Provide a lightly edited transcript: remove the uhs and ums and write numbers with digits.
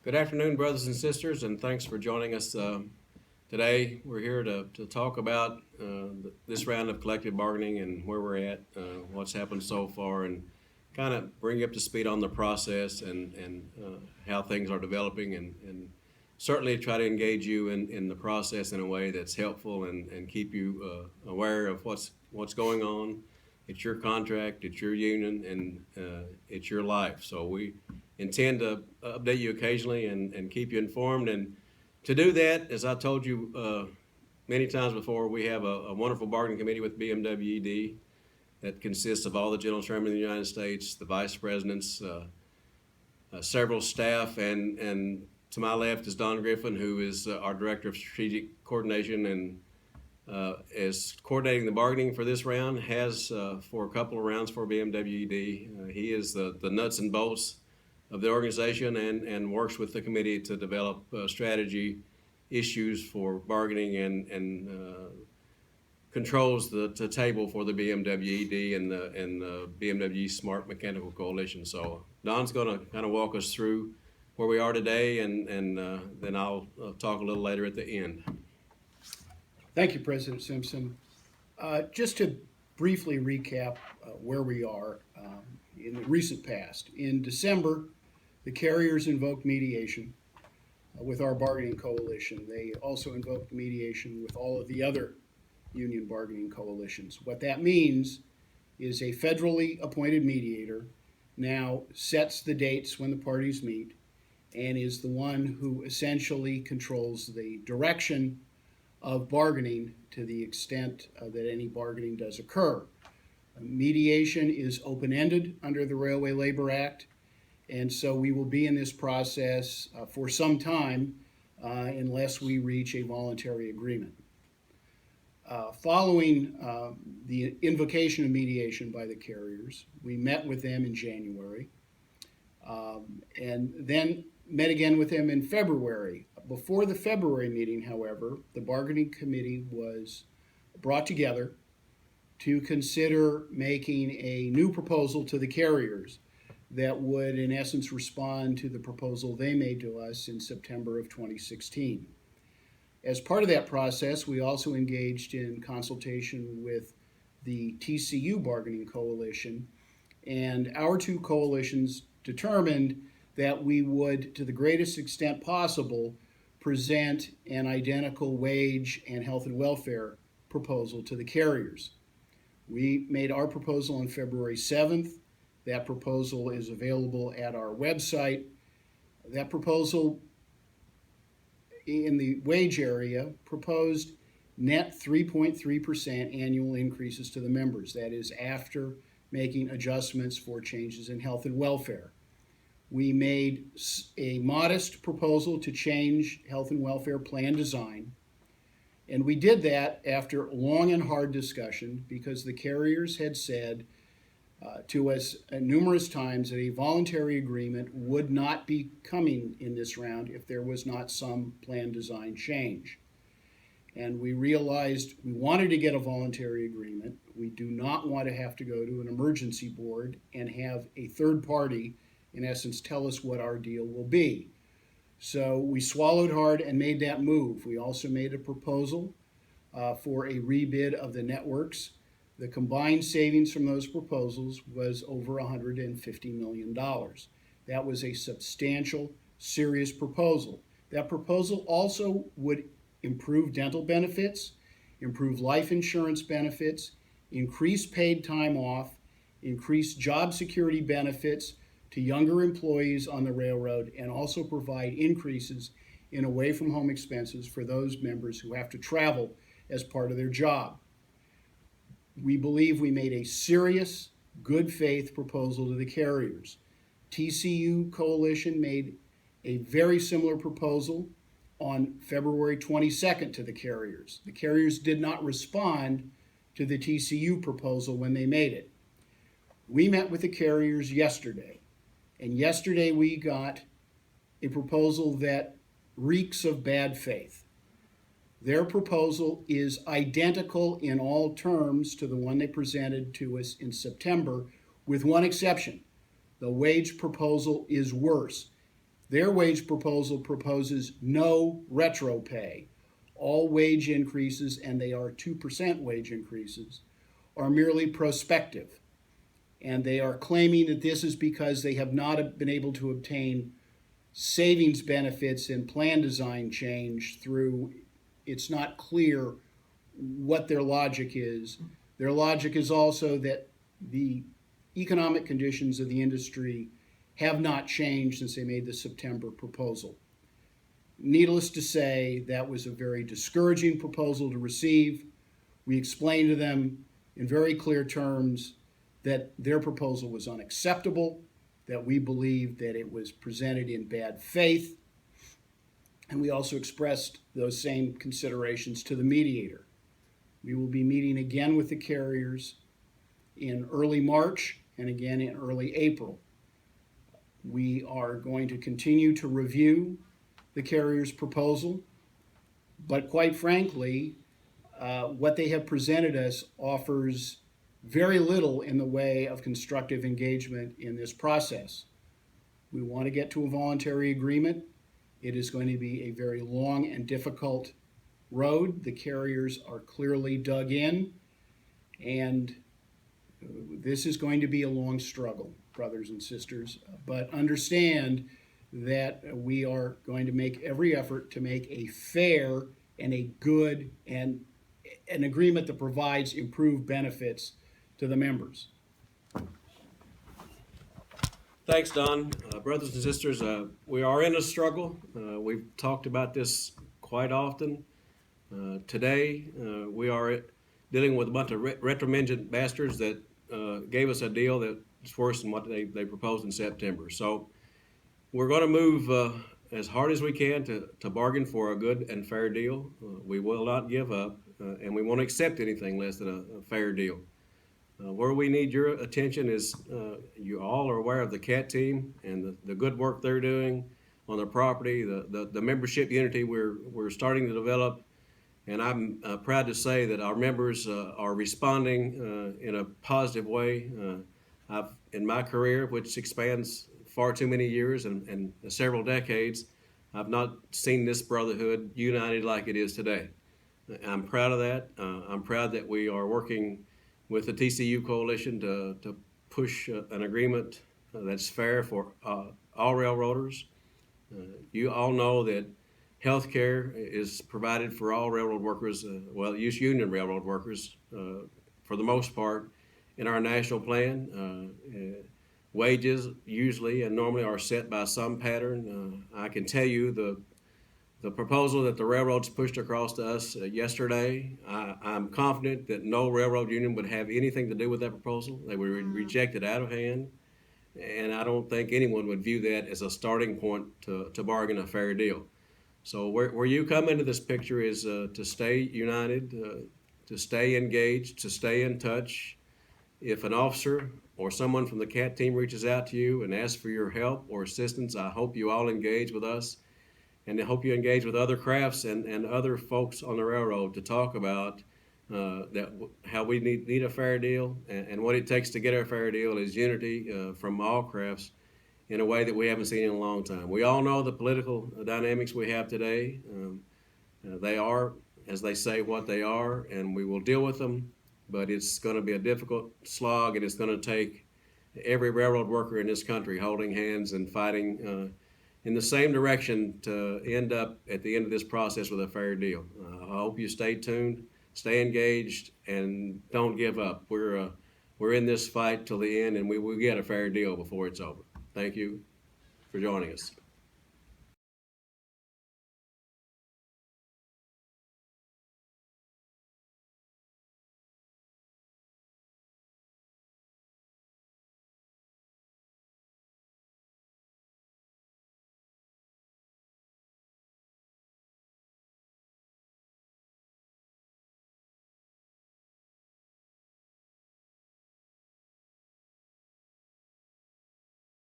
Good afternoon, brothers and sisters, and thanks for joining us today. We're here to talk about this round of collective bargaining and where we're at, what's happened so far, and kind of bring you up to speed on the process and how things are developing, and certainly try to engage you in the process in a way that's helpful and keep you aware of what's going on. It's your contract, it's your union, and it's your life. So we intend to update you occasionally and keep you informed. And to do that, as I told you many times before, we have a wonderful bargaining committee with BWMED that consists of all the general chairmen of the United States, the vice presidents, several staff, and to my left is Don Griffin, who is our director of strategic coordination and is coordinating the bargaining for this round, has for a couple of rounds for BMWED. He is the nuts and bolts of the organization and works with the committee to develop strategy issues for bargaining and controls the table for the BMWED and the BMW Smart Mechanical Coalition. So Don's going to kind of walk us through where we are today, and then I'll talk a little later at the end. Thank you, President Simpson. Just to briefly recap where we are in the recent past. In December, the carriers invoked mediation with our bargaining coalition. They also invoked mediation with all of the other union bargaining coalitions. What that means is a federally appointed mediator now sets the dates when the parties meet and is the one who essentially controls the direction of bargaining to the extent that any bargaining does occur. Mediation is open-ended under the Railway Labor Act, and so we will be in this process for some time unless we reach a voluntary agreement. Following the invocation of mediation by the carriers, we met with them in January and then met again with them in February. Before the February meeting, however, the bargaining committee was brought together to consider making a new proposal to the carriers that would, in essence, respond to the proposal they made to us in September of 2016. As part of that process, we also engaged in consultation with the TCU bargaining coalition, and our two coalitions determined that we would, to the greatest extent possible, present an identical wage and health and welfare proposal to the carriers. We made our proposal on February 7th. That proposal is available at our website. That proposal in the wage area proposed net 3.3% annual increases to the members. That is after making adjustments for changes in health and welfare. We made a modest proposal to change health and welfare plan design, and we did that after long and hard discussion because the carriers had said to us numerous times that a voluntary agreement would not be coming in this round if there was not some plan design change. And we realized we wanted to get a voluntary agreement. We do not want to have to go to an emergency board and have a third party, in essence, tell us what our deal will be. So we swallowed hard and made that move. We also made a proposal for a rebid of the networks. The combined savings from those proposals was over $150 million. That was a substantial, serious proposal. That proposal also would improve dental benefits, improve life insurance benefits, increase paid time off, increase job security benefits to younger employees on the railroad, and also provide increases in away-from-home expenses for those members who have to travel as part of their job. We believe we made a serious, good faith proposal to the carriers. TCU Coalition made a very similar proposal on February 22nd to the carriers. The carriers did not respond to the TCU proposal when they made it. We met with the carriers yesterday, and yesterday we got a proposal that reeks of bad faith. Their proposal is identical in all terms to the one they presented to us in September, with one exception. The wage proposal is worse. Their wage proposal proposes no retro pay. All wage increases, and they are 2% wage increases, are merely prospective. And they are claiming that this is because they have not been able to obtain savings benefits and plan design change through, it's not clear what their logic is. Their logic is also that the economic conditions of the industry have not changed since they made the September proposal. Needless to say, that was a very discouraging proposal to receive. We explained to them in very clear terms that their proposal was unacceptable, that we believed that it was presented in bad faith, and we also expressed those same considerations to the mediator. We will be meeting again with the carriers in early March and again in early April. We are going to continue to review the carrier's proposal, but quite frankly, what they have presented us offers very little in the way of constructive engagement in this process. We want to get to a voluntary agreement. It is going to be a very long and difficult road. The carriers are clearly dug in, and this is going to be a long struggle, brothers and sisters. But understand that we are going to make every effort to make a fair and a good and an agreement that provides improved benefits to the members. Thanks, Don. Brothers and sisters, we are in a struggle. We've talked about this quite often. Today, we are dealing with a bunch of retromentioned bastards that gave us a deal that's worse than what they proposed in September. So we're going to move as hard as we can to bargain for a good and fair deal. We will not give up, and we won't accept anything less than a fair deal. Where we need your attention is you all are aware of the CAT team and the good work they're doing on their property, the membership unity we're starting to develop. And I'm proud to say that our members are responding in a positive way. In my career, which expands far too many years and several decades, I've not seen this Brotherhood united like it is today. I'm proud of that. I'm proud that we are working with the TCU Coalition to push an agreement that's fair for all railroaders. You all know that health care is provided for all railroad workers, union railroad workers for the most part in our national plan. Wages usually and normally are set by some pattern. I can tell you the proposal that the railroads pushed across to us yesterday, I'm confident that no railroad union would have anything to do with that proposal. They were rejected out of hand, and I don't think anyone would view that as a starting point to bargain a fair deal. So where you come into this picture is to stay united, to stay engaged, to stay in touch. If an officer or someone from the CAT team reaches out to you and asks for your help or assistance, I hope you all engage with us. And I hope you engage with other crafts and other folks on the railroad to talk about how we need a fair deal, and what it takes to get our fair deal is unity from all crafts in a way that we haven't seen in a long time. We all know the political dynamics we have today. They are, as they say, what they are, and we will deal with them, but it's going to be a difficult slog, and it's going to take every railroad worker in this country holding hands and fighting in the same direction to end up at the end of this process with a fair deal. I hope you stay tuned, stay engaged, and don't give up. We're in this fight till the end, and we will get a fair deal before it's over. Thank you for joining us.